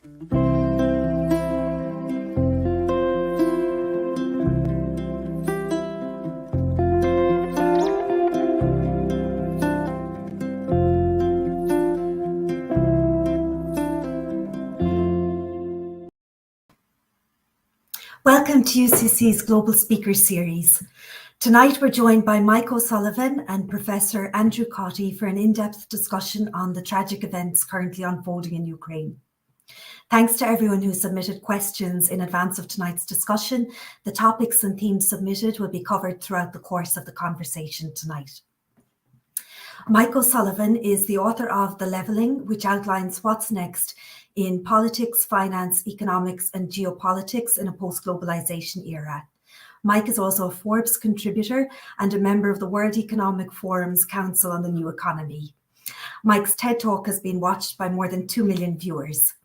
Welcome to UCC's Global Speaker Series. Tonight we're joined by Mike O'Sullivan and Professor Andrew Cottey for an in-depth discussion on the tragic events currently unfolding in Ukraine. Thanks to everyone who submitted questions in advance of tonight's discussion. The topics and themes submitted will be covered throughout the course of the conversation tonight. Mike O'Sullivan is the author of The Levelling, which outlines what's next in politics, finance, economics, and geopolitics in a post-globalization era. Mike is also a Forbes contributor and a member of the World Economic Forum's Council on the New Economy. Mike's TED Talk has been watched by more than 2 million viewers.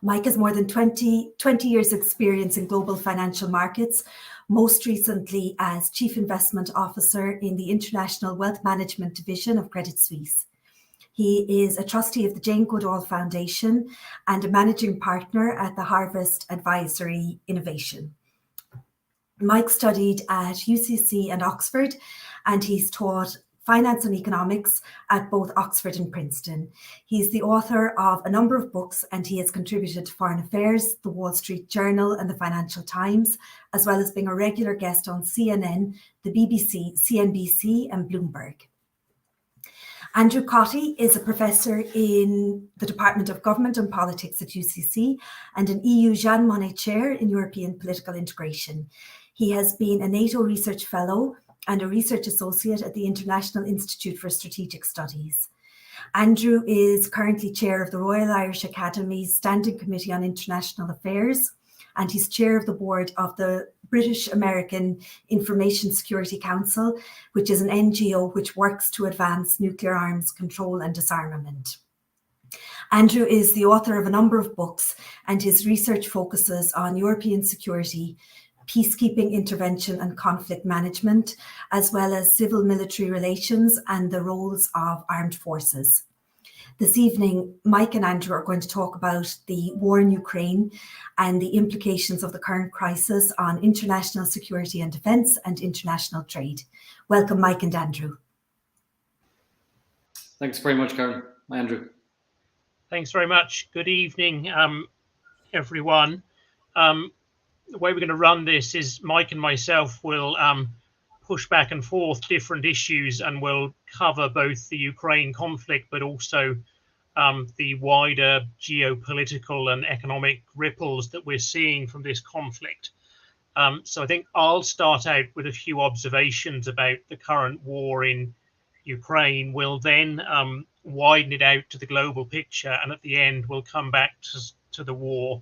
Mike has more than 20 years experience in global financial markets, most recently as Chief Investment Officer in the International Wealth Management Division of Credit Suisse. He is a trustee of the Jane Goodall Foundation and a managing partner at the Harvest Advisory Innovation. Mike studied at UCC and Oxford, and he's taught finance and economics at both Oxford and Princeton. He's the author of a number of books, and he has contributed to Foreign Affairs, the Wall Street Journal, and the Financial Times, as well as being a regular guest on CNN, the BBC, CNBC, and Bloomberg. Andrew Cottey is a professor in the Department of Government and Politics at UCC and an EU Jean Monnet Chair in European Political Integration. He has been a NATO Research Fellow and a Research Associate at the International Institute for Strategic Studies. Andrew is currently Chair of the Royal Irish Academy's Standing Committee on International Affairs, and he's Chair of the Board of the British American Information Security Council, which is an NGO which works to advance nuclear arms control and disarmament. Andrew is the author of a number of books, and his research focuses on European security, peacekeeping intervention and conflict management, as well as civil-military relations and the roles of armed forces. This evening, Mike and Andrew are going to talk about the war in Ukraine and the implications of the current crisis on international security and defence and international trade. Welcome, Mike and Andrew. Thanks very much, Karen. Andrew. Thanks very much. Good evening, everyone. The way we're going to run this is Mike and myself will push back and forth different issues, and we'll cover both the Ukraine conflict, but also the wider geopolitical and economic ripples that we're seeing from this conflict. So I think I'll start out with a few observations about the current war in Ukraine. We'll then widen it out to the global picture, and at the end we'll come back to the war.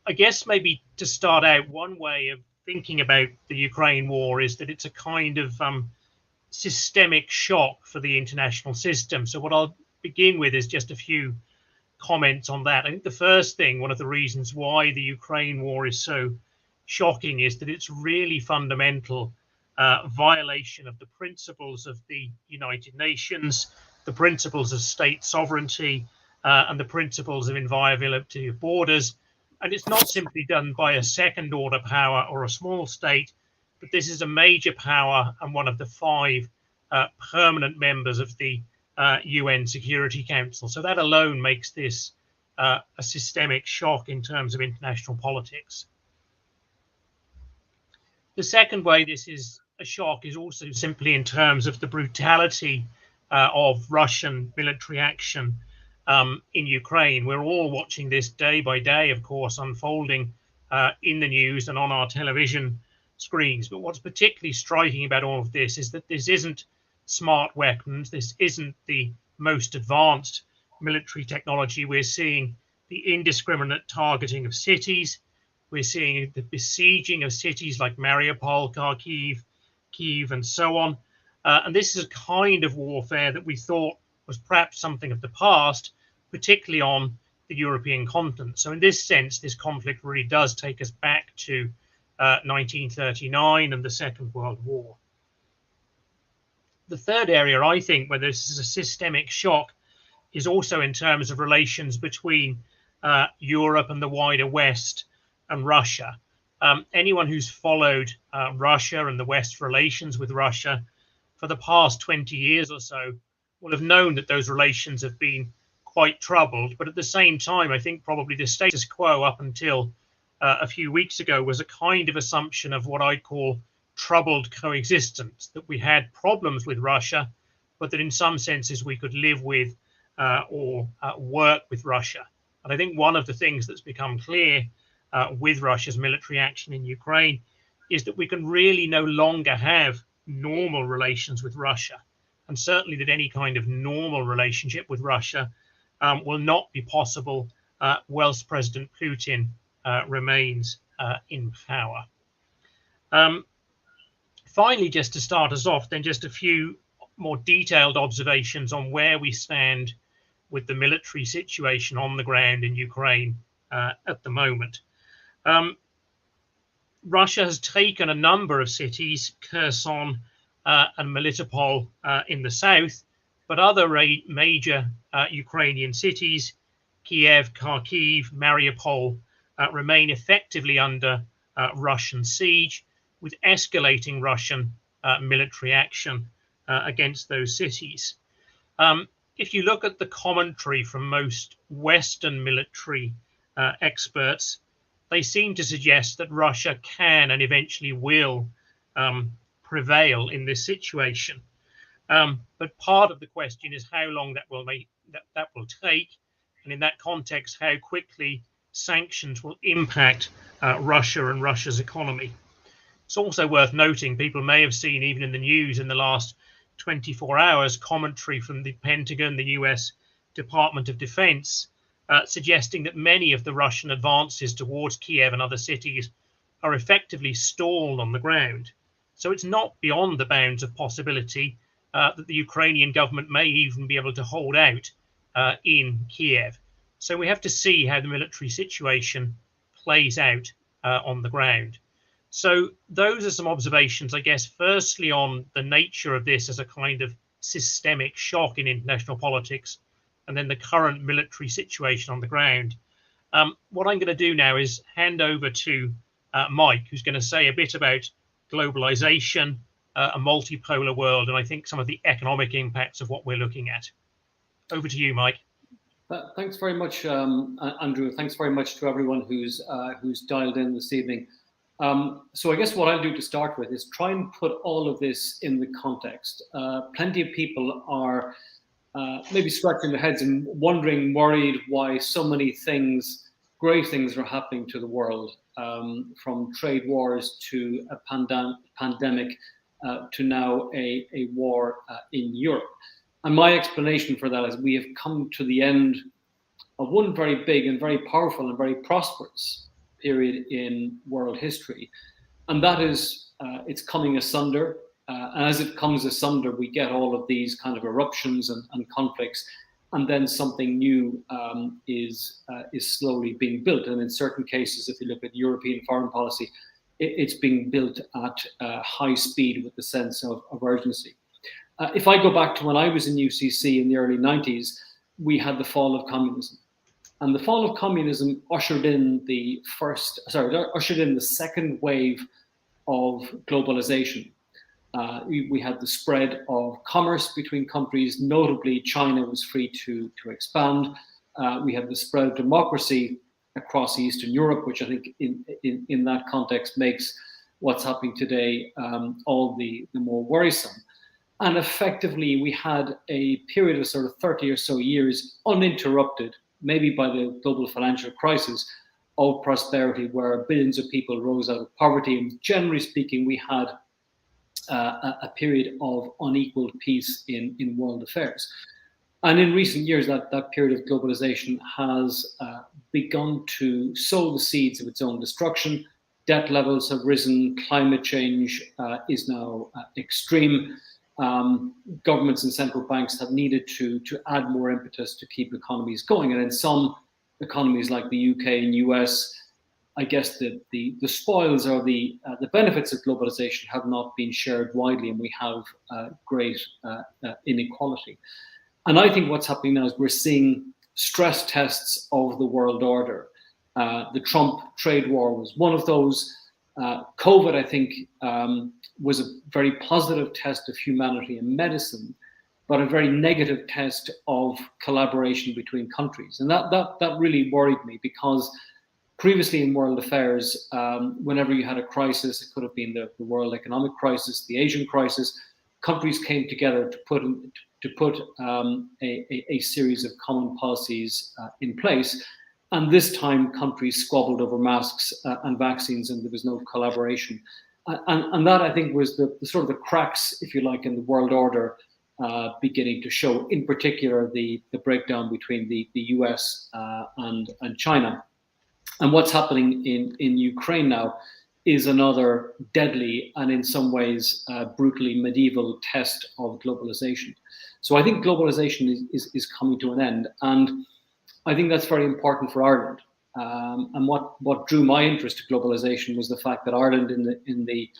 I guess maybe to start out, one way of thinking about the Ukraine war is that it's a kind of systemic shock for the international system. So what I'll begin with is just a few comments on that. I think the first thing, one of the reasons why the Ukraine war is so shocking, is that it's really fundamental violation of the principles of the United Nations, the principles of state sovereignty, and the principles of inviolability of borders. And it's not simply done by a second order power or a small state, but this is a major power and one of the 5 permanent members of the UN Security Council. So that alone makes this a systemic shock in terms of international politics. The second way this is a shock is also simply in terms of the brutality of Russian military action in Ukraine. We're all watching this day by day, of course, unfolding in the news and on our television screens. But what's particularly striking about all of this is that this isn't smart weapons. This isn't the most advanced military technology. We're seeing the indiscriminate targeting of cities. We're seeing the besieging of cities like Mariupol, Kyiv, and so on. And this is a kind of warfare that we thought was perhaps something of the past, particularly on the European continent. So in this sense, this conflict really does take us back to 1939 and the Second World War. The third area, I think, where this is a systemic shock is also in terms of relations between Europe and the wider West and Russia. Anyone who's followed Russia and the West's relations with Russia for the past 20 years or so will have known that those relations have been quite troubled. But at the same time, I think probably the status quo up until a few weeks ago was a kind of assumption of what I'd call troubled coexistence, that we had problems with Russia, but that in some senses we could live with or work with Russia. And I think one of the things that's become clear with Russia's military action in Ukraine is that we can really no longer have normal relations with Russia. And certainly that any kind of normal relationship with Russia will not be possible whilst President Putin remains in power. Finally, just to start us off, then just a few more detailed observations on where we stand with the military situation on the ground in Ukraine at the moment. Russia has taken a number of cities, Kherson and Melitopol in the south, but other major Ukrainian cities, Kiev, Kharkiv, Mariupol, remain effectively under Russian siege, with escalating Russian military action against those cities. If you look at the commentary from most Western military experts, they seem to suggest that Russia can and eventually will prevail in this situation. But part of the question is how long that will take, and in that context, how quickly sanctions will impact Russia and Russia's economy. It's also worth noting, people may have seen even in the news in the last 24 hours, commentary from the Pentagon, the US Department of Defense, suggesting that many of the Russian advances towards Kiev and other cities are effectively stalled on the ground. So it's not beyond the bounds of possibility that the Ukrainian government may even be able to hold out in Kiev. So we have to see how the military situation plays out on the ground. So those are some observations, I guess, firstly on the nature of this as a kind of systemic shock in international politics, and then the current military situation on the ground. What I'm going to do now is hand over to Mike, who's going to say a bit about globalization, a multipolar world, and I think some of the economic impacts of what we're looking at. Over to you, Mike. Thanks very much, Andrew. Thanks very much to everyone who's dialed in this evening. So I guess what I'll do to start with is try and put all of this in the context. Plenty of people are maybe scratching their heads and wondering, worried why so many things, great things are happening to the world, from trade wars to a pandemic to now a war in Europe. And my explanation for that is we have come to the end of one very big and very powerful and very prosperous period in world history. And that is, it's coming asunder. And as it comes asunder, we get all of these kind of eruptions and conflicts. And then something new is slowly being built. And in certain cases, if you look at European foreign policy, it's being built at high speed with the sense of urgency. If I go back to when I was in UCC in the early 90s, we had the fall of communism. And the fall of communism ushered in the second wave of globalization. We had the spread of commerce between countries. Notably, China was free to expand. We had the spread of democracy across Eastern Europe, which I think in that context makes what's happening today all the more worrisome. And effectively, we had a period of sort of 30 or so years uninterrupted, maybe by the global financial crisis, of prosperity, where billions of people rose out of poverty. And generally speaking, we had a period of unequaled peace in world affairs. And in recent years, that period of globalization has begun to sow the seeds of its own destruction. Debt levels have risen. Climate change is now extreme. Governments and central banks have needed to add more impetus to keep economies going. And in some economies like the UK and US, I guess the spoils or the benefits of globalization have not been shared widely, and we have great inequality. And I think what's happening now is we're seeing stress tests of the world order. The Trump trade war was one of those. COVID, I think, was a very positive test of humanity and medicine, but a very negative test of collaboration between countries. And that really worried me, because previously in world affairs, whenever you had a crisis, it could have been the world economic crisis, the Asian crisis, countries came together to put a series of common policies in place. And this time, countries squabbled over masks and vaccines, and there was no collaboration. And that, I think, was the sort of the cracks, if you like, in the world order beginning to show. In particular, the breakdown between the US and China. And what's happening in Ukraine now is another deadly and, in some ways, brutally medieval test of globalization. So I think globalization is coming to an end, and I think that's very important for Ireland. And what drew my interest to globalization was the fact that Ireland in the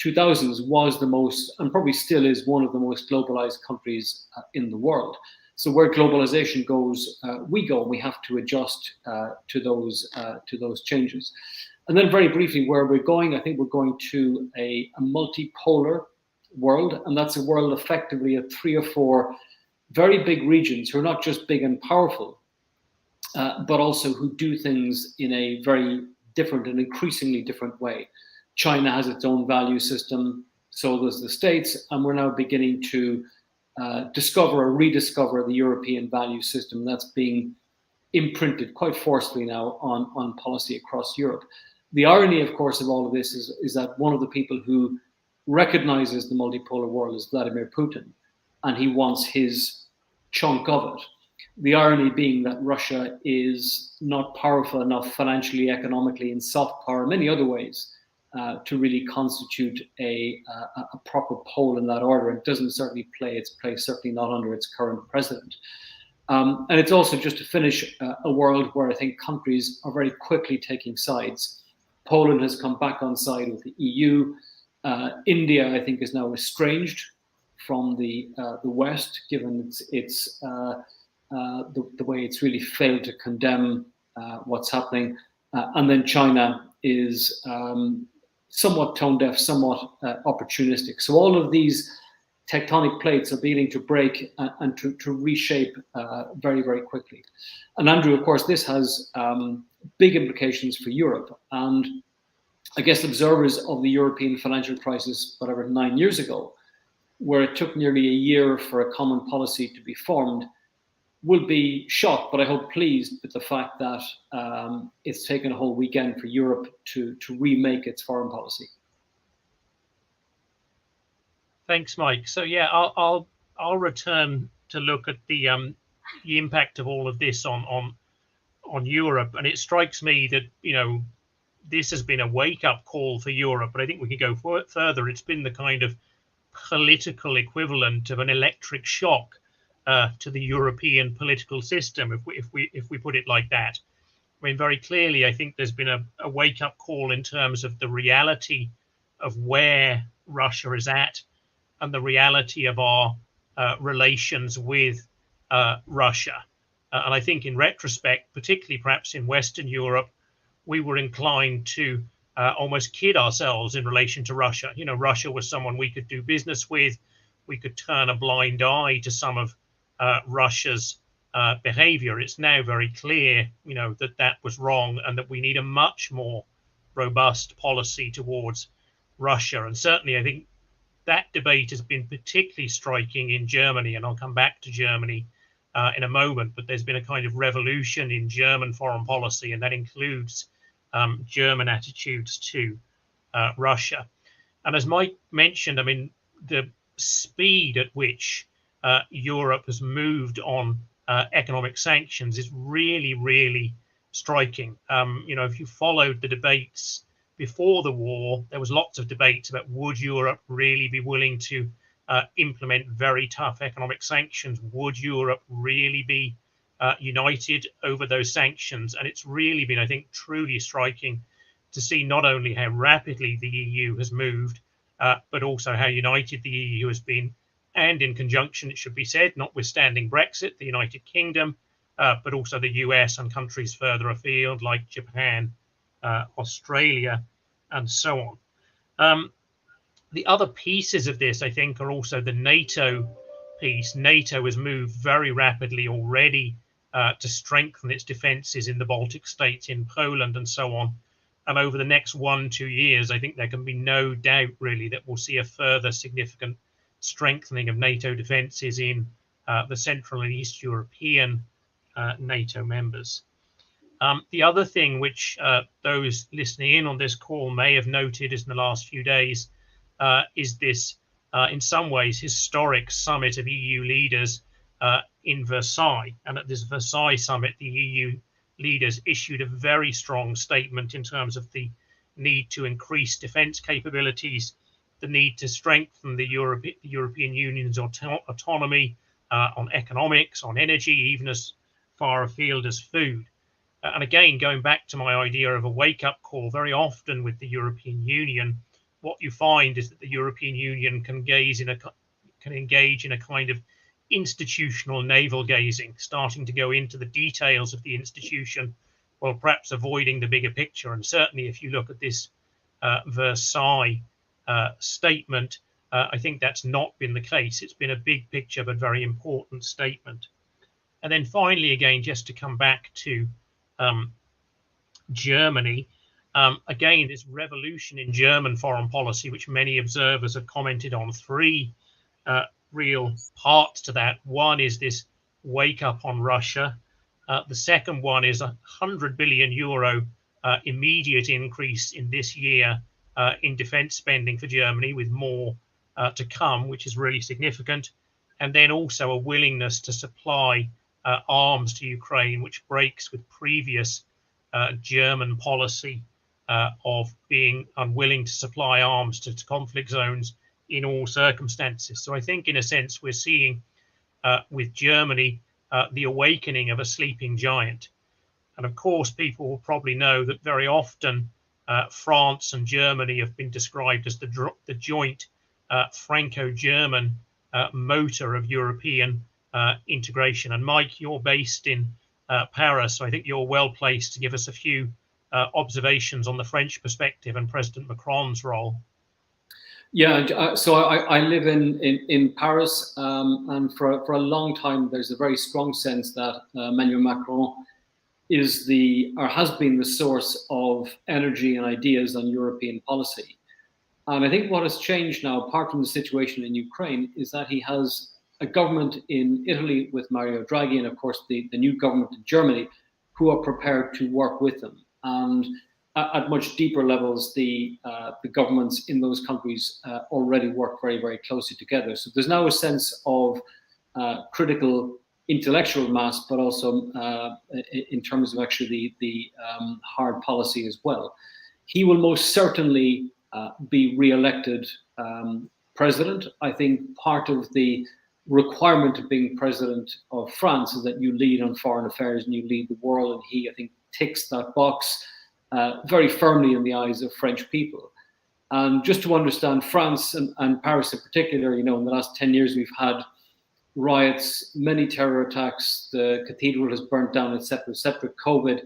2000s was the most, and probably still is, one of the most globalized countries in the world. So where globalization goes, we go. We have to adjust to those changes. And then very briefly, where we're going, I think we're going to a multipolar world, and that's a world effectively of 3 or 4 very big regions who are not just big and powerful, but also who do things in a very different and increasingly different way. China has its own value system, so does the States, and we're now beginning to discover or rediscover the European value system that's being imprinted quite forcefully now on policy across Europe. The irony, of course, of all of this is that one of the people who recognizes the multipolar world is Vladimir Putin, and he wants his chunk of it. The irony being that Russia is not powerful enough financially, economically, in soft power, many other ways, to really constitute a proper pole in that order. It doesn't certainly play its place, certainly not under its current president. And it's also, just to finish, a world where I think countries are very quickly taking sides. Poland has come back on side with the EU. India, I think, is now estranged from the West, given the way it's really failed to condemn what's happening. And then China is somewhat tone deaf, somewhat opportunistic. So all of these tectonic plates are beginning to break and to reshape very, very quickly. And Andrew, of course, this has big implications for Europe. And I guess observers of the European financial crisis, whatever, 9 years ago, where it took nearly a year for a common policy to be formed, will be shocked, but I hope pleased with the fact that it's taken a whole weekend for Europe to remake its foreign policy. Thanks, Mike. So yeah, I'll return to look at the impact of all of this on Europe, and it strikes me that this has been a wake-up call for Europe, but I think we could go further. It's been the kind of political equivalent of an electric shock to the European political system, if we put it like that. I mean, very clearly, I think there's been a wake-up call in terms of the reality of where Russia is at and the reality of our relations with Russia. And I think in retrospect, particularly perhaps in Western Europe, we were inclined to almost kid ourselves in relation to Russia. Russia was someone we could do business with. We could turn a blind eye to some of Russia's behavior. It's now very clear, that was wrong, and that we need a much more robust policy towards Russia. And certainly, I think that debate has been particularly striking in Germany, and I'll come back to Germany in a moment. But there's been a kind of revolution in German foreign policy, and that includes German attitudes to Russia. And as Mike mentioned, I mean, the speed at which Europe has moved on economic sanctions is really, really striking. If you followed the debates before the war, there was lots of debates about would Europe really be willing to implement very tough economic sanctions? Would Europe really be united over those sanctions? And it's really been, I think, truly striking to see not only how rapidly the EU has moved, but also how united the EU has been. And in conjunction, it should be said, notwithstanding Brexit, the United Kingdom but also the US and countries further afield like Japan, Australia, and so on. The other pieces of this, I think, are also the NATO piece. NATO has moved very rapidly already to strengthen its defences in the Baltic states, in Poland, and so on. And over the next 1-2 years, I think there can be no doubt, really, that we'll see a further significant strengthening of NATO defences in the Central and East European NATO members. The other thing which those listening in on this call may have noted is in the last few days is this, in some ways, historic summit of EU leaders in Versailles. And at this Versailles summit, the EU leaders issued a very strong statement in terms of the need to increase defence capabilities, the need to strengthen the European Union's autonomy on economics, on energy, even as far afield as food. And again, going back to my idea of a wake-up call, very often with the European Union, what you find is that the European Union can engage in a kind of institutional navel gazing, starting to go into the details of the institution, while perhaps avoiding the bigger picture. And certainly, if you look at this Versailles statement, I think that's not been the case. It's been a big picture, but very important statement. And then finally, again, just to come back to Germany, again, this revolution in German foreign policy, which many observers have commented on, three real parts to that. One is this wake up on Russia. The second one is €100 billion immediate increase in this year in defense spending for Germany, with more to come, which is really significant. And then also a willingness to supply arms to Ukraine, which breaks with previous German policy of being unwilling to supply arms to conflict zones in all circumstances. So I think, in a sense, we're seeing with Germany the awakening of a sleeping giant. And of course, people will probably know that very often France and Germany have been described as the joint Franco-German motor of European integration. And Mike, you're based in Paris, so I think you're well placed to give us a few observations on the French perspective and President Macron's role. Yeah, so I live in Paris, and for a long time there's a very strong sense that Emmanuel Macron is has been the source of energy and ideas on European policy. And I think what has changed now, apart from the situation in Ukraine, is that he has a government in Italy with Mario Draghi, and of course the new government in Germany, who are prepared to work with them. And at much deeper levels, the governments in those countries already work very, very closely together. So there's now a sense of critical intellectual mass, but also in terms of actually the hard policy as well. He will most certainly be re-elected president. I think part of the requirement of being president of France is that you lead on foreign affairs and you lead the world, and he, I think, ticks that box very firmly in the eyes of French people. And just to understand France and Paris in particular, in the last 10 years we've had riots, many terror attacks, the cathedral has burnt down, etc., COVID.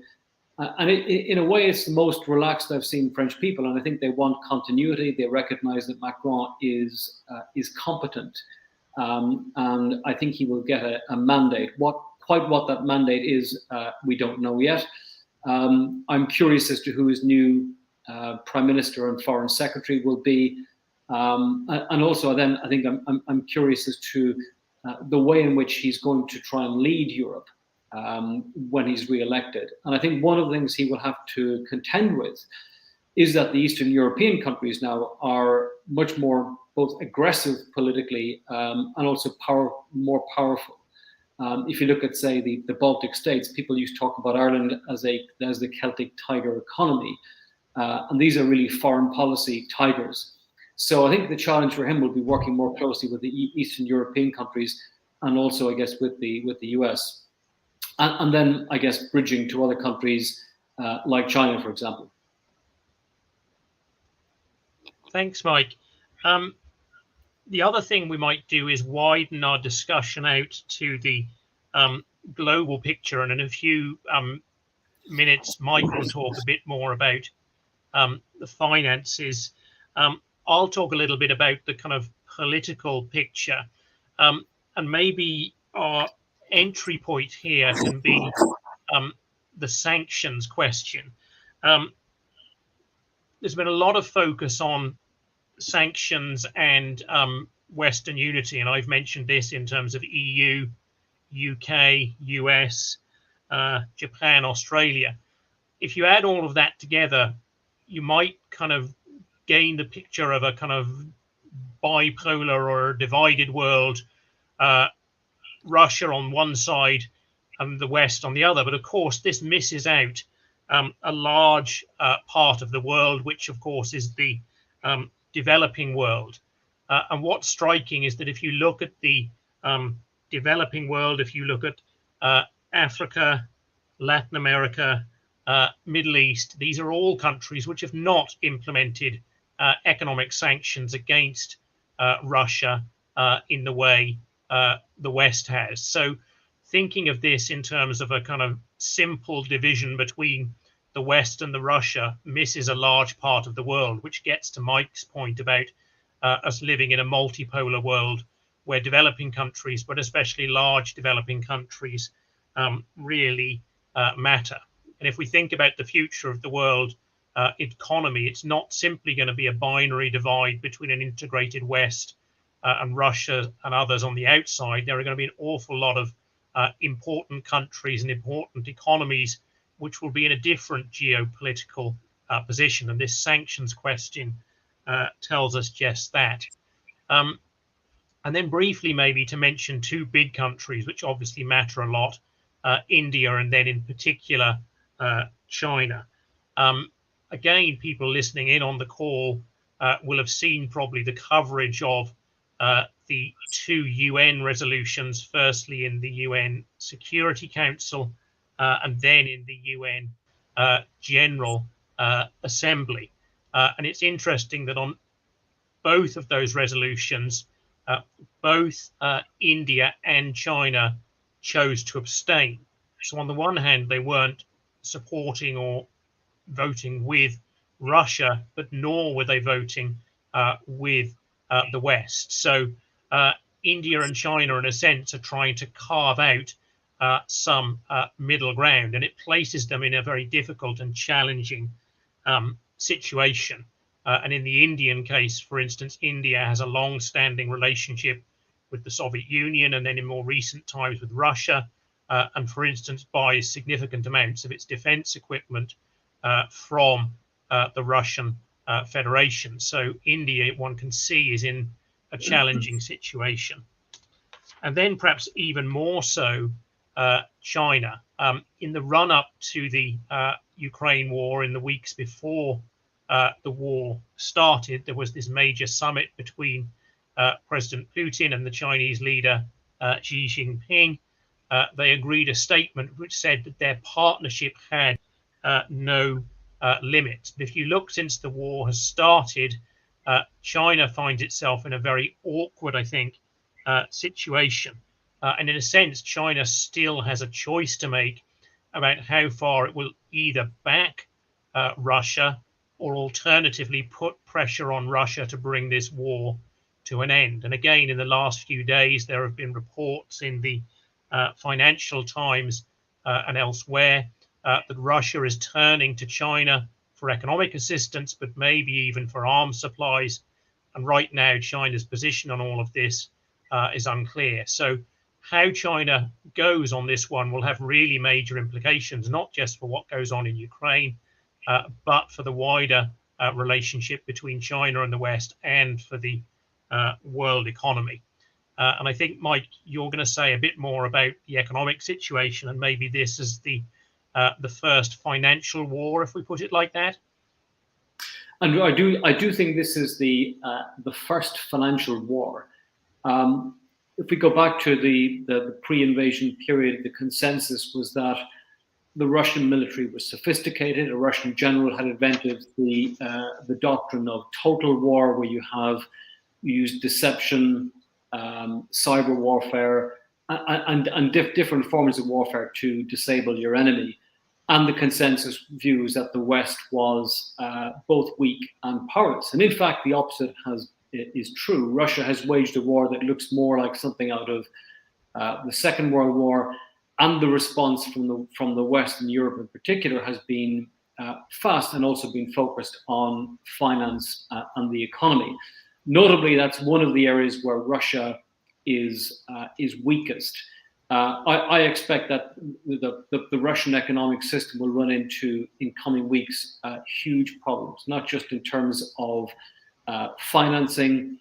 And in a way, it's the most relaxed I've seen French people, and I think they want continuity. They recognise that Macron is competent, and I think he will get a mandate. What that mandate is, we don't know yet. I'm curious as to who his new Prime Minister and Foreign Secretary will be, and also then I think I'm curious as to the way in which he's going to try and lead Europe when he's re-elected. And I think one of the things he will have to contend with is that the Eastern European countries now are much more both aggressive politically and also more powerful. If you look at, say, the Baltic states, people used to talk about Ireland as the Celtic tiger economy, and these are really foreign policy tigers. So I think the challenge for him will be working more closely with the Eastern European countries, and also, I guess, with the US. And then, I guess, bridging to other countries like China, for example. Thanks, Mike. The other thing we might do is widen our discussion out to the global picture, and in a few minutes, Mike will talk a bit more about the finances. I'll talk a little bit about the kind of political picture, and maybe our entry point here can be the sanctions question. There's been a lot of focus on sanctions and Western unity, and I've mentioned this in terms of EU, UK, US, Japan, Australia. If you add all of that together, you might kind of gain the picture of a kind of bipolar or divided world, Russia on one side and the West on the other. But of course, this misses out a large part of the world, which of course is the developing world. And what's striking is that if you look at the developing world, if you look at Africa, Latin America, Middle East, these are all countries which have not implemented economic sanctions against Russia in the way the West has. So thinking of this in terms of a kind of simple division between the West and the Russia misses a large part of the world, which gets to Mike's point about us living in a multipolar world where developing countries, but especially large developing countries, really matter. And if we think about the future of the world economy, it's not simply going to be a binary divide between an integrated West and Russia and others on the outside. There are going to be an awful lot of important countries and important economies which will be in a different geopolitical position. And this sanctions question tells us just that. And then briefly, maybe to mention two big countries, which obviously matter a lot, India and then in particular, China. Again, people listening in on the call will have seen probably the coverage of the two UN resolutions, firstly in the UN Security Council and then in the UN General Assembly. And it's interesting that on both of those resolutions, both India and China chose to abstain. So on the one hand, they weren't supporting or voting with Russia, but nor were they voting with the West. So India and China, in a sense, are trying to carve out some middle ground, and it places them in a very difficult and challenging situation. And in the Indian case, for instance, India has a long-standing relationship with the Soviet Union and then in more recent times with Russia, and for instance, buys significant amounts of its defense equipment from the Russian Federation. So India, one can see, is in a challenging situation. And then perhaps even more so, China. In the run-up to the Ukraine war, in the weeks before the war started, there was this major summit between President Putin and the Chinese leader Xi Jinping. They agreed a statement which said that their partnership had no limits. But if you look since the war has started, China finds itself in a very awkward, I think, situation. And in a sense, China still has a choice to make about how far it will either back Russia or alternatively put pressure on Russia to bring this war to an end. And again, in the last few days, there have been reports in the Financial Times and elsewhere that Russia is turning to China for economic assistance, but maybe even for arms supplies. And right now, China's position on all of this is unclear. So how China goes on this one will have really major implications, not just for what goes on in Ukraine, but for the wider relationship between China and the West and for the world economy. And I think, Mike, you're going to say a bit more about the economic situation, and maybe this is the first financial war, if we put it like that. Andrew, I do think this is the first financial war. If we go back to the pre-invasion period, the consensus was that the Russian military was sophisticated. A Russian general had invented the doctrine of total war, where you use deception, cyber warfare, different forms of warfare to disable your enemy. And the consensus view is that the West was both weak and powerless. And in fact, the opposite is true. Russia has waged a war that looks more like something out of the Second World War, and the response from the West and Europe in particular has been fast and also been focused on finance and the economy. Notably, that's one of the areas where Russia is weakest. I expect that the Russian economic system will run into, in coming weeks, huge problems, not just in terms of financing,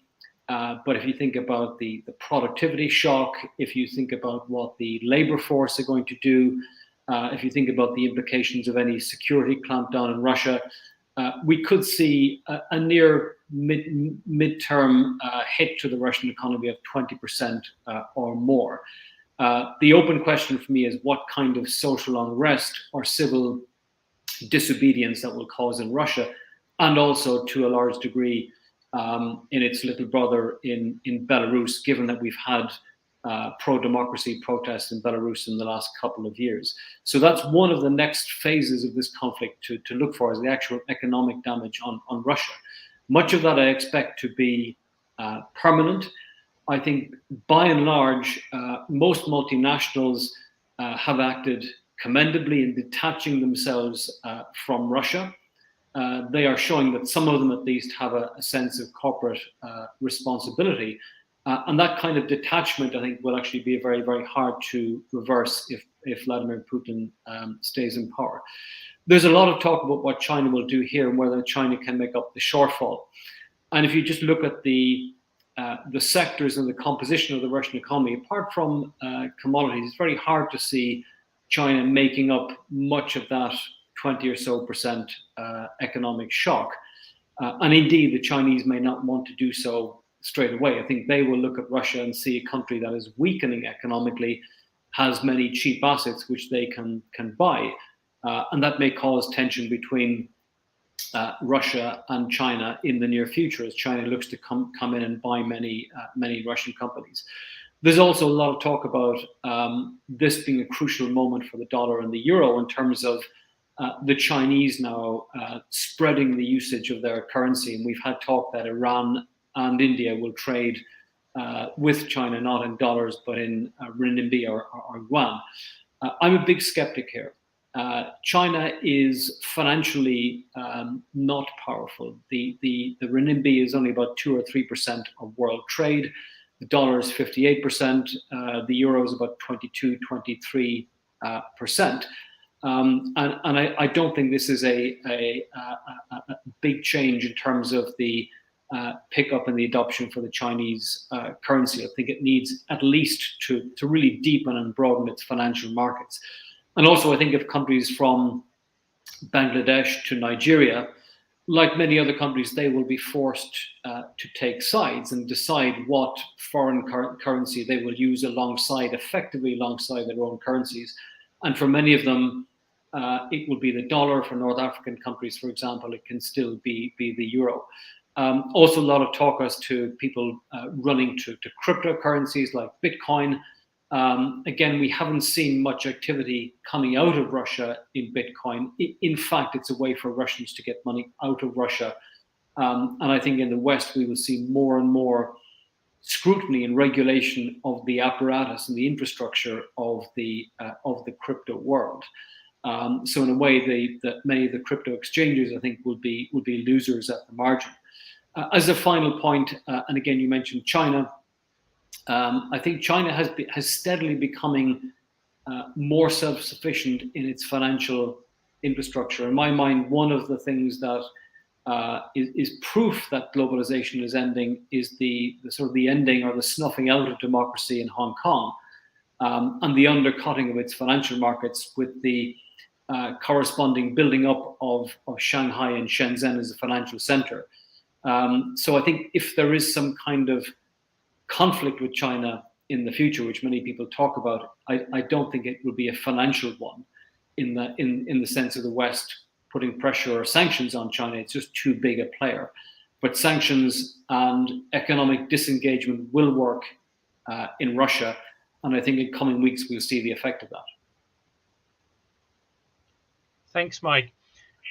but if you think about the productivity shock, if you think about what the labor force are going to do, if you think about the implications of any security clampdown in Russia, we could see a near midterm hit to the Russian economy of 20% or more. The open question for me is what kind of social unrest or civil disobedience that will cause in Russia, and also to a large degree in its little brother in Belarus, given that we've had pro-democracy protests in Belarus in the last couple of years. So that's one of the next phases of this conflict to look for, is the actual economic damage on Russia. Much of that I expect to be permanent. I think by and large, most multinationals have acted commendably in detaching themselves from Russia. They are showing that some of them at least have a sense of corporate responsibility. And that kind of detachment, I think, will actually be very, very hard to reverse if Vladimir Putin stays in power. There's a lot of talk about what China will do here and whether China can make up the shortfall. And if you just look at the sectors and the composition of the Russian economy, apart from commodities, it's very hard to see China making up much of that 20 or so percent economic shock. And indeed, the Chinese may not want to do so straight away. I think they will look at Russia and see a country that is weakening economically, has many cheap assets which they can buy. And that may cause tension between Russia and China in the near future, as China looks to come in and buy many Russian companies. There's also a lot of talk about this being a crucial moment for the dollar and the euro in terms of the Chinese now spreading the usage of their currency. And we've had talk that Iran and India will trade with China, not in dollars, but in renminbi or yuan. I'm a big skeptic here. China is financially not powerful. The renminbi is only about 2 or 3% of world trade. The dollar is 58%. The euro is about 22, 23%. And I don't think this is a big change in terms of the pickup in the adoption for the Chinese currency. I think it needs at least to really deepen and broaden its financial markets. And also, I think if countries from Bangladesh to Nigeria, like many other countries, they will be forced to take sides and decide what foreign currency they will use effectively alongside their own currencies. And for many of them, it will be the dollar. For North African countries, for example, it can still be the euro. Also, a lot of talk as to people running to cryptocurrencies like Bitcoin. Again, we haven't seen much activity coming out of Russia in Bitcoin. In fact, it's a way for Russians to get money out of Russia. And I think in the West, we will see more and more scrutiny and regulation of the apparatus and the infrastructure of the crypto world. So in a way, many of the crypto exchanges, I think, will be losers at the margin. As a final point, and again, you mentioned China. I think China has steadily becoming more self-sufficient in its financial infrastructure. In my mind, one of the things that is proof that globalization is ending is the sort of the ending or the snuffing out of democracy in Hong Kong, and the undercutting of its financial markets with the corresponding building up of Shanghai and Shenzhen as a financial center. So I think if there is some kind of conflict with China in the future, which many people talk about, I don't think it will be a financial one in the sense of the West putting pressure or sanctions on China. It's just too big a player. But sanctions and economic disengagement will work in Russia. And I think in coming weeks, we'll see the effect of that. Thanks, Mike.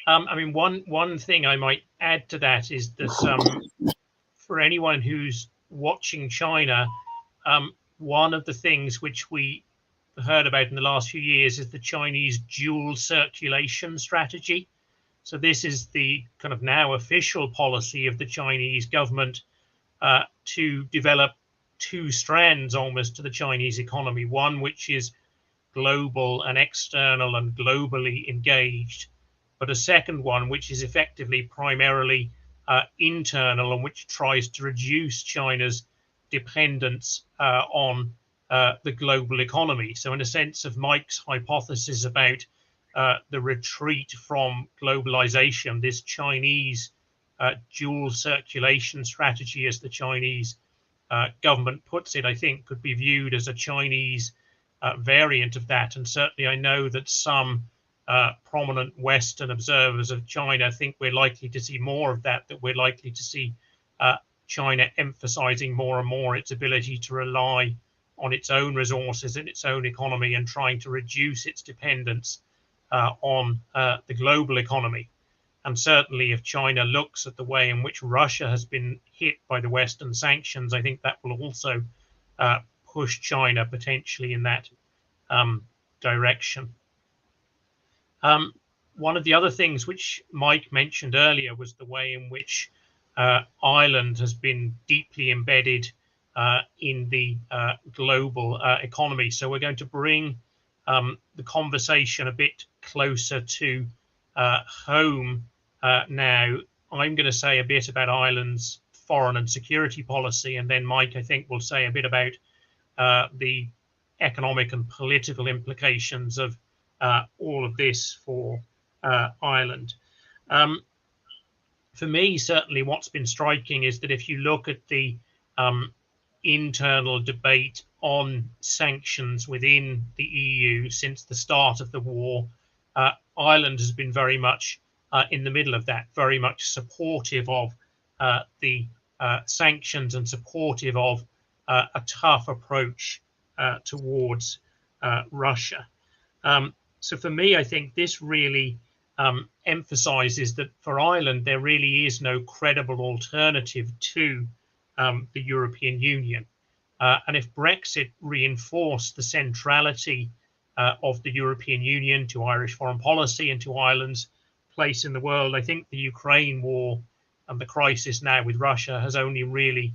I mean, one thing I might add to that is that for anyone who's watching China, one of the things which we heard about in the last few years is the Chinese dual circulation strategy. So this is the kind of now official policy of the Chinese government to develop two strands almost to the Chinese economy, one which is global and external and globally engaged, but a second one which is effectively primarily internal and which tries to reduce China's dependence on the global economy. So in a sense of Mike's hypothesis about the retreat from globalization, this Chinese dual circulation strategy, as the Chinese government puts it, I think could be viewed as a Chinese variant of that. And certainly I know that some prominent Western observers of China think we're likely to see more of that we're likely to see China emphasizing more and more its ability to rely on its own resources and its own economy and trying to reduce its dependence on the global economy. And certainly if China looks at the way in which Russia has been hit by the Western sanctions, I think that will also push China potentially in that direction. One of the other things which Mike mentioned earlier was the way in which Ireland has been deeply embedded in the global economy. So we're going to bring the conversation a bit closer to home now. I'm going to say a bit about Ireland's foreign and security policy, and then Mike, I think, will say a bit about the economic and political implications of all of this for Ireland. For me, certainly what's been striking is that if you look at the internal debate on sanctions within the EU since the start of the war, Ireland has been very much in the middle of that, very much supportive of the sanctions and supportive of a tough approach towards Russia. So for me, I think this really emphasizes that for Ireland, there really is no credible alternative to the European Union. And if Brexit reinforced the centrality of the European Union to Irish foreign policy and to Ireland's place in the world, I think the Ukraine war and the crisis now with Russia has only really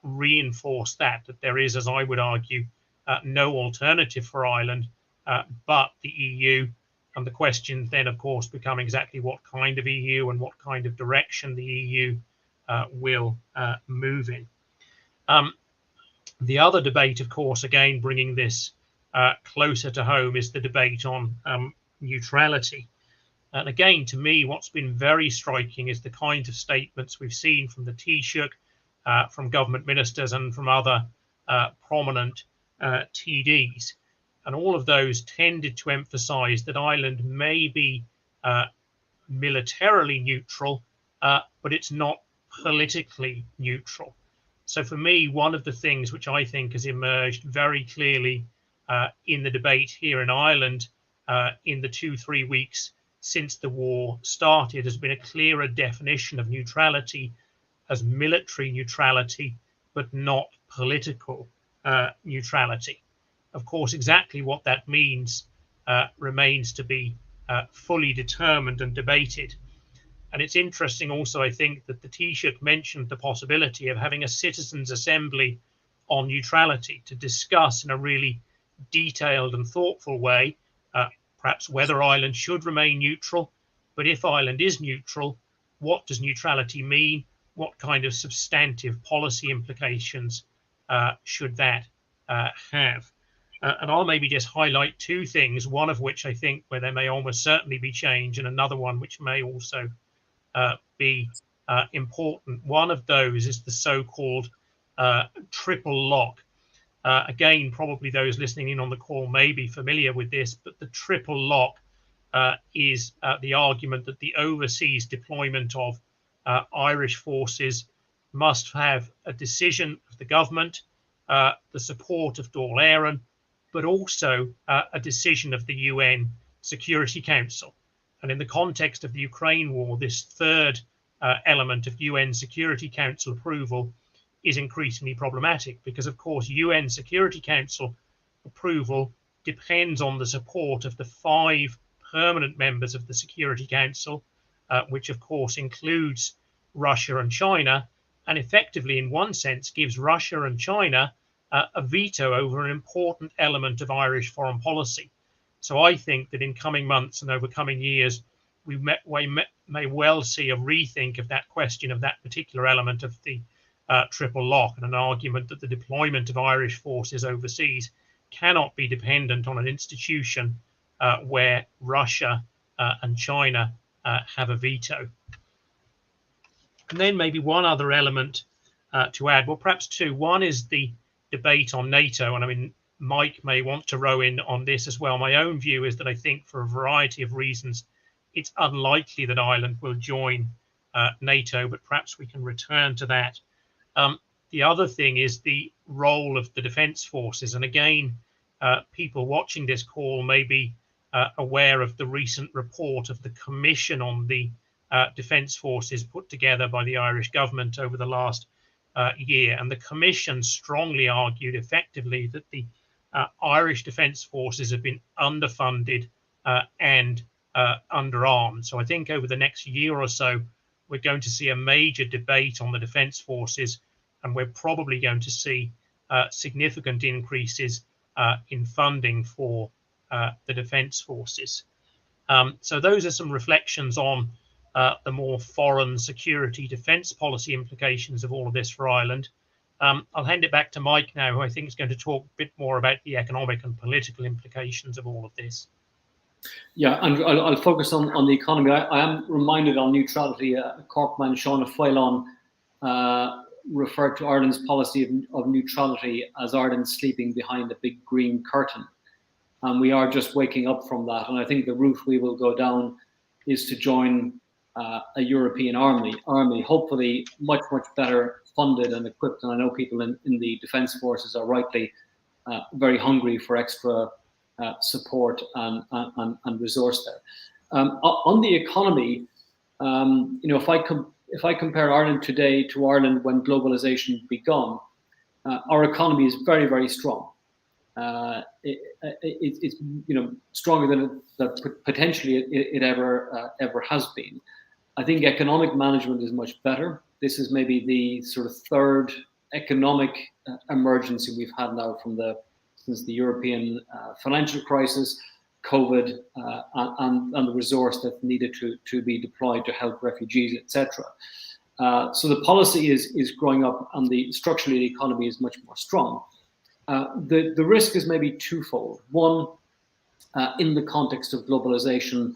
reinforced that there is, as I would argue, no alternative for Ireland but the EU. And the questions then, of course, become exactly what kind of EU and what kind of direction the EU will move in. The other debate, of course, again, bringing this closer to home, is the debate on neutrality. And again, to me, what's been very striking is the kind of statements we've seen from the Taoiseach, from government ministers and from other prominent TDs. And all of those tended to emphasize that Ireland may be militarily neutral, but it's not politically neutral. So for me, one of the things which I think has emerged very clearly in the debate here in Ireland in the 2-3 weeks since the war started has been a clearer definition of neutrality as military neutrality, but not political neutrality. Of course, exactly what that means remains to be fully determined and debated. And it's interesting also, I think, that the Taoiseach mentioned the possibility of having a citizens' assembly on neutrality to discuss in a really detailed and thoughtful way, perhaps whether Ireland should remain neutral, but if Ireland is neutral, what does neutrality mean? What kind of substantive policy implications should that have? And I'll maybe just highlight two things, one of which I think where there may almost certainly be change, and another one which may also be important. One of those is the so-called triple lock. Again, probably those listening in on the call may be familiar with this, but the triple lock is the argument that the overseas deployment of Irish forces must have a decision of the government, the support of Dáil Éireann, but also a decision of the UN Security Council. And in the context of the Ukraine war, this third element of UN Security Council approval is increasingly problematic because, of course, UN Security Council approval depends on the support of the 5 permanent members of the Security Council, which, of course, includes Russia and China, and effectively, in one sense, gives Russia and China a veto over an important element of Irish foreign policy. So I think that in coming months and over coming years, we may well see a rethink of that question of that particular element of the triple lock, and an argument that the deployment of Irish forces overseas cannot be dependent on an institution where Russia and China have a veto. And then maybe one other element to add, well, perhaps two. One is the debate on NATO, and I mean, Mike may want to row in on this as well. My own view is that I think for a variety of reasons, it's unlikely that Ireland will join NATO, but perhaps we can return to that. The other thing is the role of the defence forces. And again, people watching this call may be aware of the recent report of the Commission on the Defence Forces put together by the Irish government over the last year. And the Commission strongly argued effectively that the Irish Defence Forces have been underfunded and underarmed. So I think over the next year or so, we're going to see a major debate on the Defence Forces, and we're probably going to see significant increases in funding for the Defence Forces. So those are some reflections on the more foreign security defence policy implications of all of this for Ireland. I'll hand it back to Mike now, who I think is going to talk a bit more about the economic and political implications of all of this. Yeah, Andrew, I'll focus on the economy. I am reminded on neutrality, Corkman Sean Foylon referred to Ireland's policy of neutrality as Ireland sleeping behind a big green curtain. And we are just waking up from that. And I think the route we will go down is to join a European army, hopefully much better funded and equipped. And I know people in the defence forces are rightly very hungry for extra support and resource there. On the economy, if I compare Ireland today to Ireland when globalization began, our economy is very strong. It's stronger than that potentially it ever has been. I think economic management is much better. This is maybe the sort of third economic emergency we've had now since the European financial crisis, COVID, and the resource that needed to be deployed to help refugees, etc. So the policy is growing up, and structurally the economy is much more strong. The risk is maybe twofold. One, in the context of globalization,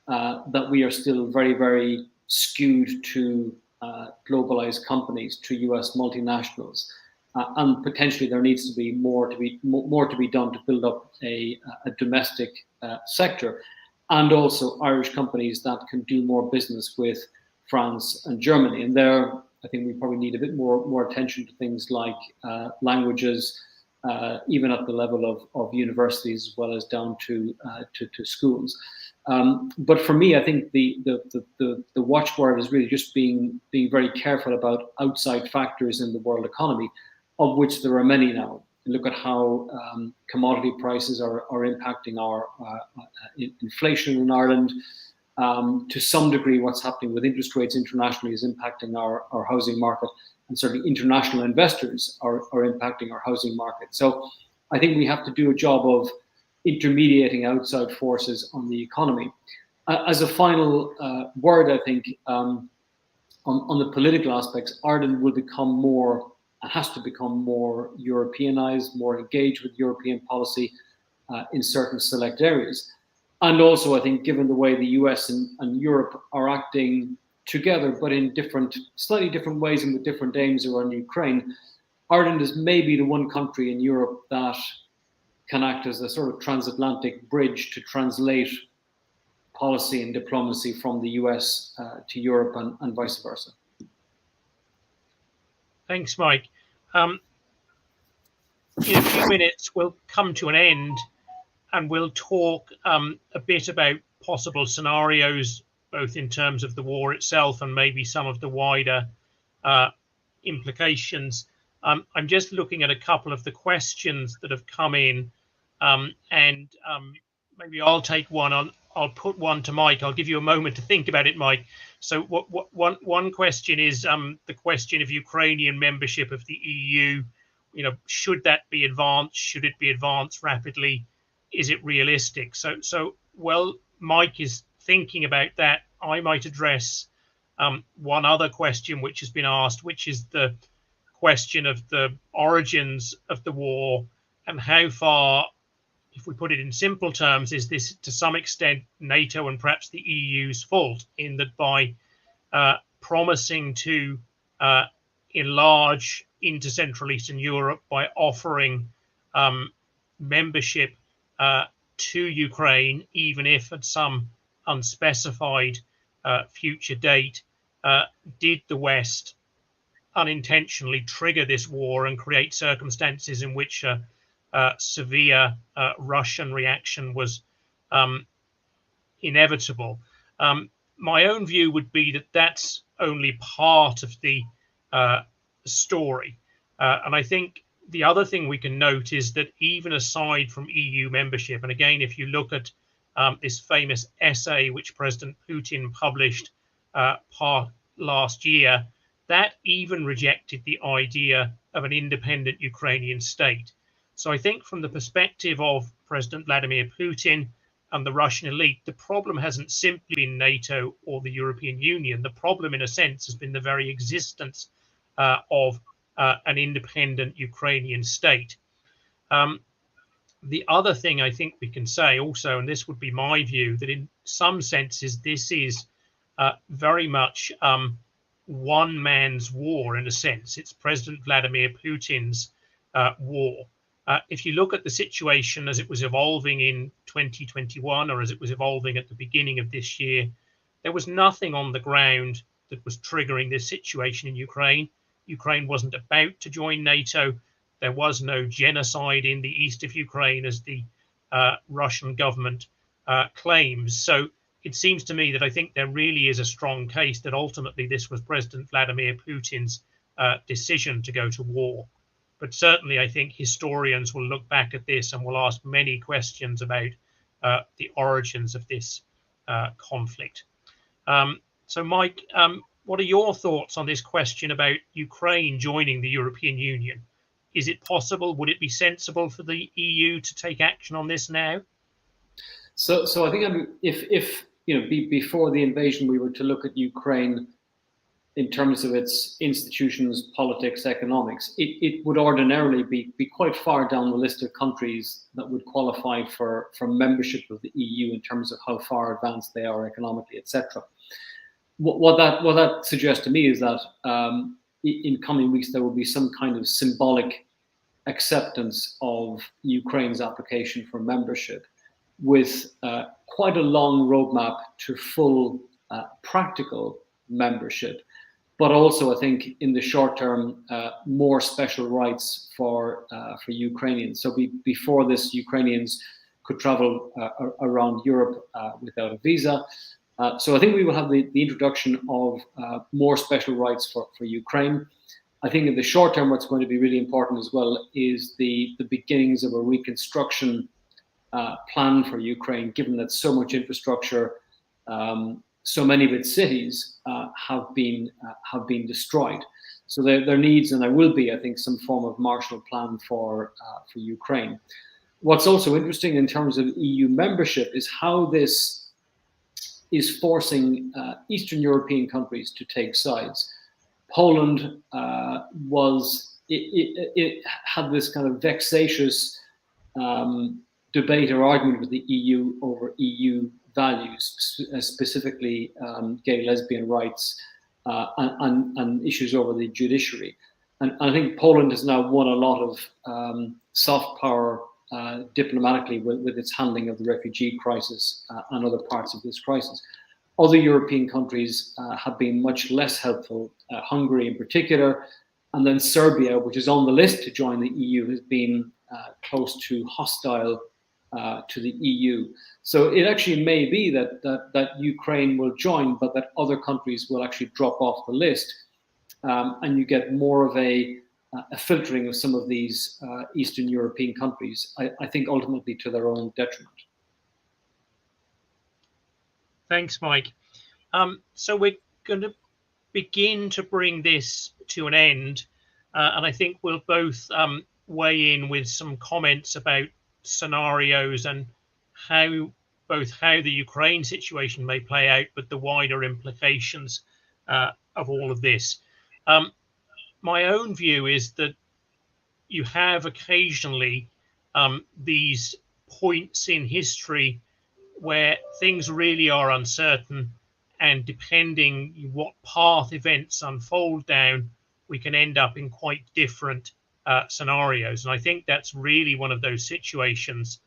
that we are still very skewed to globalized companies, to US multinationals, and potentially there needs to be more to be done to build up a domestic sector, and also Irish companies that can do more business with France and Germany. And there, I think we probably need a bit more attention to things like languages, even at the level of universities as well as down to schools. But for me, I think the watchword is really just being very careful about outside factors in the world economy, of which there are many now. Look at how commodity prices are impacting our inflation in Ireland. To some degree, what's happening with interest rates internationally is impacting our housing market, and certainly international investors are impacting our housing market. So I think we have to do a job of intermediating outside forces on the economy. As a final word, I think on the political aspects, Ireland will has to become more Europeanized, more engaged with European policy in certain select areas. And also, I think, given the way the US and Europe are acting together, but in slightly different ways and with different aims around Ukraine, Ireland is maybe the one country in Europe that can act as a sort of transatlantic bridge to translate policy and diplomacy from the US to Europe and vice versa. Thanks, Mike. in a few minutes, we'll come to an end and we'll talk a bit about possible scenarios, both in terms of the war itself and maybe some of the wider implications. I'm just looking at a couple of the questions that have come in, and maybe I'll take one on. I'll put one to Mike. I'll give you a moment to think about it, Mike. So one question is the question of Ukrainian membership of the EU. You know, should that be advanced? Should it be advanced rapidly? Is it realistic? So well, Mike is thinking about that. I might address one other question which has been asked, which is the question of the origins of the war and how far, if we put it in simple terms, is this to some extent NATO and perhaps the EU's fault, in that by promising to enlarge into Central Eastern Europe, by offering membership to Ukraine, even if at some unspecified future date, did the West unintentionally trigger this war and create circumstances in which severe Russian reaction was inevitable. My own view would be that that's only part of the story. And I think the other thing we can note is that even aside from EU membership, and again, if you look at this famous essay which President Putin published last year, that even rejected the idea of an independent Ukrainian state. So I think from the perspective of President Vladimir Putin and the Russian elite, the problem hasn't simply been NATO or the European Union. The problem, in a sense, has been the very existence of an independent Ukrainian state. The other thing I think we can say also, and this would be my view, that in some senses this is very much one man's war, in a sense. It's President Vladimir Putin's war. If you look at the situation as it was evolving in 2021, or as it was evolving at the beginning of this year, there was nothing on the ground that was triggering this situation in Ukraine. Ukraine wasn't about to join NATO. There was no genocide in the east of Ukraine, as the Russian government claims. So it seems to me that I think there really is a strong case that ultimately this was President Vladimir Putin's decision to go to war. But certainly I think historians will look back at this and will ask many questions about the origins of this conflict. So Mike, what are your thoughts on this question about Ukraine joining the European Union? Is it possible? Would it be sensible for the EU to take action on this now? So I think if you know, before the invasion, we were to look at Ukraine in terms of its institutions, politics, economics, it would ordinarily be quite far down the list of countries that would qualify for membership of the EU in terms of how far advanced they are economically, etc. What that suggests to me is that in coming weeks there will be some kind of symbolic acceptance of Ukraine's application for membership, with quite a long roadmap to full practical membership. But also, I think in the short term, more special rights for Ukrainians. So before this, Ukrainians could travel around Europe without a visa. So I think we will have the introduction of more special rights for Ukraine. I think in the short term, what's going to be really important as well is the beginnings of a reconstruction plan for Ukraine, given that so much infrastructure, so many of its cities have been destroyed. So there needs, and there will be, I think, some form of Marshall Plan for Ukraine. What's also interesting in terms of EU membership is how this is forcing Eastern European countries to take sides. Poland it had this kind of vexatious debate or argument with the EU over EU values, specifically gay, lesbian rights, and issues over the judiciary. And I think Poland has now won a lot of soft power diplomatically with its handling of the refugee crisis and other parts of this crisis. Other European countries have been much less helpful. Hungary in particular And then Serbia, which is on the list to join the EU, has been close to hostile to the EU. So it actually may be that Ukraine will join, but that other countries will actually drop off the list, and you get more of a filtering of some of these Eastern European countries, I think ultimately to their own detriment. Thanks, Mike. So we're going to begin to bring this to an end, and I think we'll both weigh in with some comments about scenarios and how the Ukraine situation may play out, but the wider implications of all of this. My own view is that you have occasionally these points in history where things really are uncertain, and depending what path events unfold down, we can end up in quite different scenarios. And I think that's really one of those situations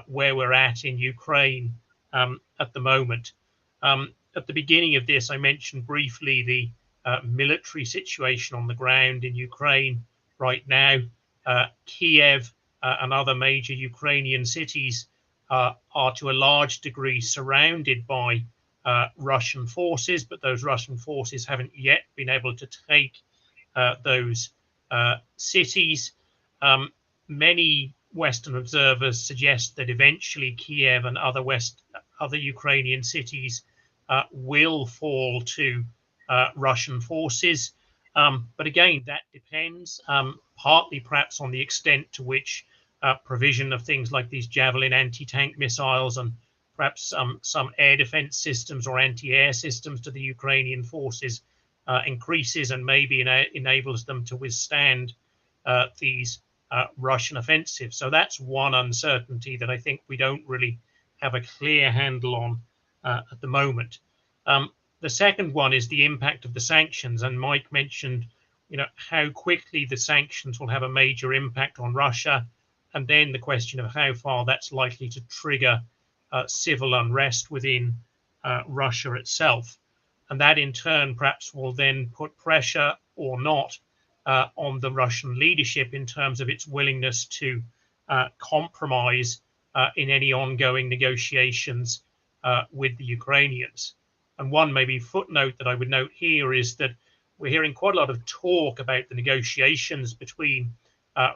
where we're at in Ukraine at the moment. At the beginning of this, I mentioned briefly the military situation on the ground in Ukraine right now. Kiev and other major Ukrainian cities are to a large degree surrounded by Russian forces, but those Russian forces haven't yet been able to take those cities. Many Western observers suggest that eventually Kiev and other Ukrainian cities will fall to Russian forces. But again, that depends, partly perhaps on the extent to which provision of things like these Javelin anti-tank missiles and perhaps some air defense systems or anti-air systems to the Ukrainian forces increases and maybe enables them to withstand these Russian offensives. So that's one uncertainty that I think we don't really have a clear handle on at the moment. The second one is the impact of the sanctions, and Mike mentioned, how quickly the sanctions will have a major impact on Russia, and then the question of how far that's likely to trigger civil unrest within Russia itself. And that in turn perhaps will then put pressure or not on the Russian leadership in terms of its willingness to compromise in any ongoing negotiations with the Ukrainians. And one maybe footnote that I would note here is that we're hearing quite a lot of talk about the negotiations between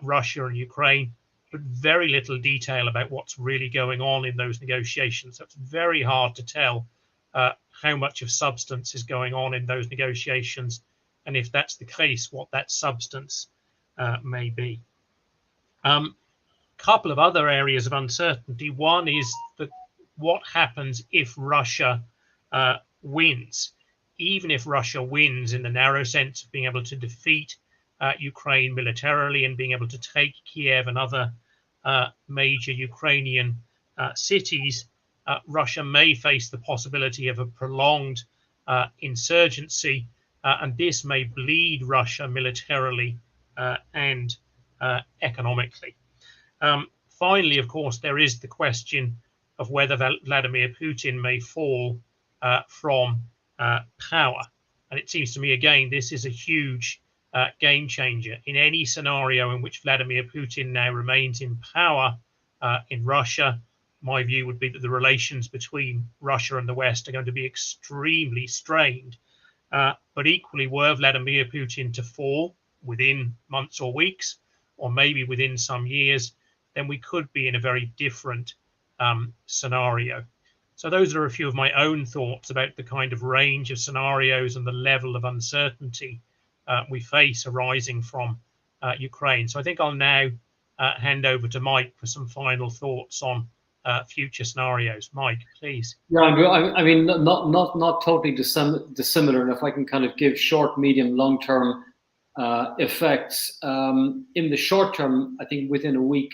Russia and Ukraine, but very little detail about what's really going on in those negotiations. So it's very hard to tell how much of substance is going on in those negotiations, and if that's the case, what that substance may be. Couple of other areas of uncertainty. One is that what happens if Russia wins? Even if Russia wins in the narrow sense of being able to defeat Ukraine militarily and being able to take Kiev and other major Ukrainian cities, Russia may face the possibility of a prolonged insurgency, and this may bleed Russia militarily and economically. Finally, of course, there is the question of whether Vladimir Putin may fall from power. And it seems to me, again, this is a huge game changer. In any scenario in which Vladimir Putin now remains in power in Russia, my view would be that the relations between Russia and the West are going to be extremely strained. But equally, were Vladimir Putin to fall within months or weeks, or maybe within some years, then we could be in a very different scenario. So those are a few of my own thoughts about the kind of range of scenarios and the level of uncertainty we face arising from Ukraine. So I think I'll now hand over to Mike for some final thoughts on future scenarios. Mike, please. Yeah, Andrew, I mean, not totally dissimilar. And if I can kind of give short, medium, long-term effects. In the short term, I think within a week,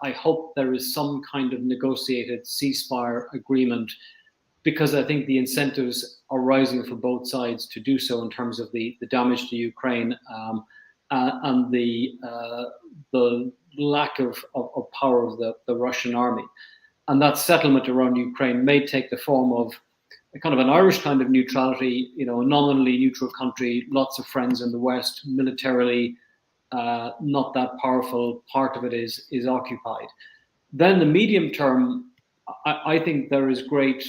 I hope there is some kind of negotiated ceasefire agreement, because I think the incentives are rising for both sides to do so in terms of the damage to Ukraine and the lack of power of the Russian army. And that settlement around Ukraine may take the form of a kind of an Irish kind of neutrality, a nominally neutral country, lots of friends in the West, militarily not that powerful. Part of it is occupied. Then the medium term, I think there is great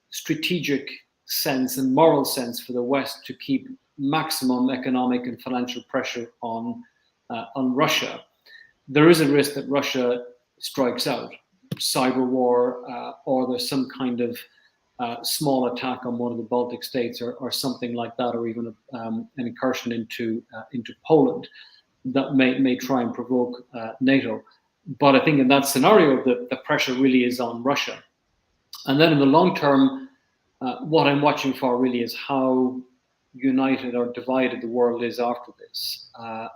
strategic sense and moral sense for the West to keep maximum economic and financial pressure on Russia. There is a risk that Russia strikes out, cyber war, or there's some kind of small attack on one of the Baltic states, or something like that, or even an incursion into Poland that may try and provoke NATO. But I think in that scenario, the pressure really is on Russia. And then in the long term, what I'm watching for really is how united or divided the world is after this,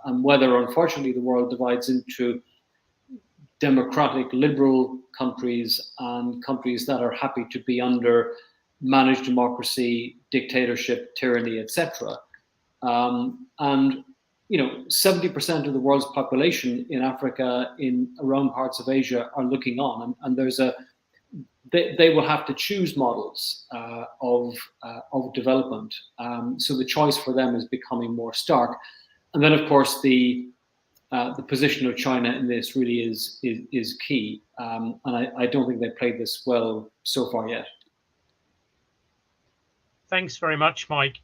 and whether, unfortunately, the world divides into democratic, liberal countries and countries that are happy to be under managed democracy, dictatorship, tyranny, etc. And 70% of the world's population in Africa, in around parts of Asia, are looking on, and there's they will have to choose models of development. So the choice for them is becoming more stark. And then, of course, the position of China in this really is key. And I don't think they've played this well so far yet. Thanks very much, Mike.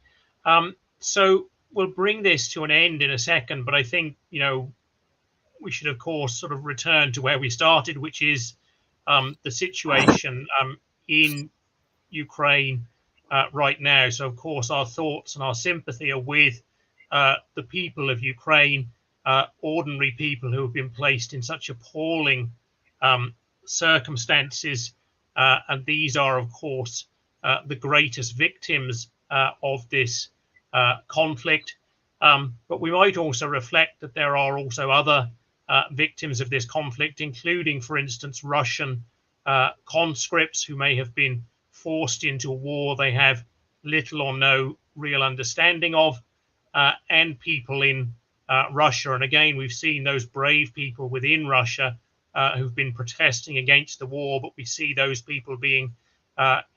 So we'll bring this to an end in a second, but I think, we should, of course, sort of return to where we started, which is the situation in Ukraine right now. So, of course, our thoughts and our sympathy are with the people of Ukraine, ordinary people who have been placed in such appalling circumstances. And these are, of course, the greatest victims of this conflict. But we might also reflect that there are also other victims of this conflict, including, for instance, Russian conscripts who may have been forced into a war they have little or no real understanding of, and people in Russia. And again, we've seen those brave people within Russia who've been protesting against the war, but we see those people being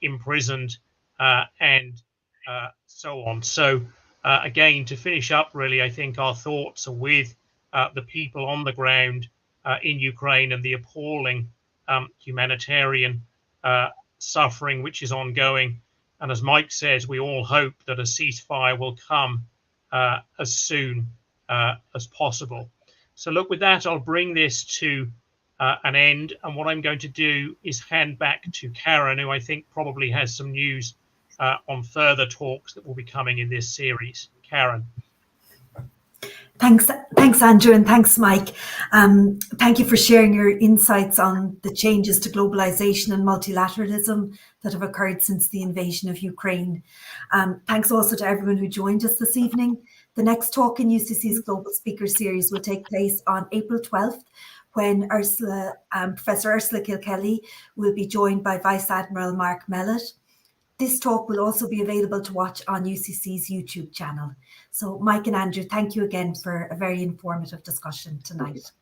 imprisoned and so on. So again, to finish up, really, I think our thoughts are with the people on the ground in Ukraine and the appalling humanitarian suffering which is ongoing. And as Mike says, we all hope that a ceasefire will come as soon as possible. So look, with that, I'll bring this to an end. And what I'm going to do is hand back to Karen, who I think probably has some news on further talks that will be coming in this series. Karen. Thanks, Andrew, and thanks, Mike. Thank you for sharing your insights on the changes to globalization and multilateralism that have occurred since the invasion of Ukraine. Thanks also to everyone who joined us this evening. The next talk in UCC's Global Speaker Series will take place on April 12th, when Professor Ursula Kilkelly will be joined by Vice Admiral Mark Mellett. This talk will also be available to watch on UCC's YouTube channel. So Mike and Andrew, thank you again for a very informative discussion tonight.